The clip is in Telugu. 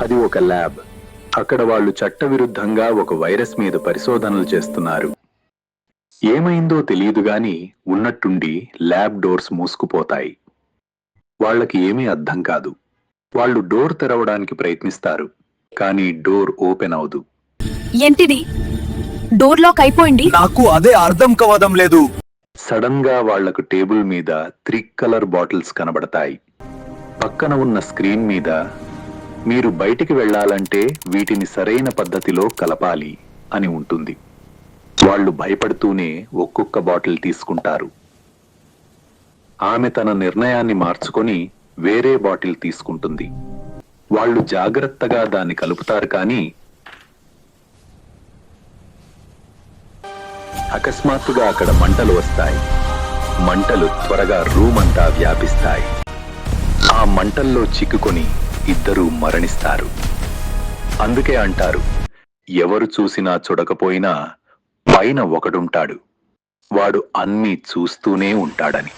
అది ఒక ల్యాబ్. అక్కడ వాళ్ళు చట్టవిరుద్ధంగా ఒక వైరస్ మీద పరిశోధనలు చేస్తున్నారు. ఏమైందో తెలియదు గాని ఉన్నట్టుండి ల్యాబ్ డోర్స్ మూసుకుపోతాయి. వాళ్ళకి ఏమీ అర్థం కాదు. వాళ్ళు డోర్ తెరవడానికి ప్రయత్నిస్తారు, కానీ డోర్ ఓపెన్ అవదు. ఏంటిది? డోర్ లాక్ అయిపోయింది. నాకు అదే అర్థం కావడం లేదు. సడన్ గా వాళ్లకు టేబుల్ మీద 3 కలర్ బాటిల్స్ కనబడతాయి. పక్కన ఉన్న స్క్రీన్ మీద మీరు బయటికి వెళ్లాలంటే వీటిని సరైన పద్ధతిలో కలపాలి అని ఉంటుంది. వాళ్ళు భయపడుతూనే ఒక్కొక్క బాటిల్ తీసుకుంటారు. ఆమె తన నిర్ణయాన్ని మార్చుకొని వేరే బాటిల్ తీసుకుంటుంది. వాళ్ళు జాగ్రత్తగా దాన్ని కలుపుతారు, కానీ అకస్మాత్తుగా అక్కడ మంటలు వస్తాయి. మంటలు త్వరగా రూమ్ అంతా వ్యాపిస్తాయి. ఆ మంటల్లో చిక్కుకొని ఇద్దరూ మరణిస్తారు. అందుకే అంటారు, ఎవరు చూసినా చూడకపోయినా పైన ఒకడుంటాడు, వాడు అన్నీ చూస్తూనే ఉంటాడని.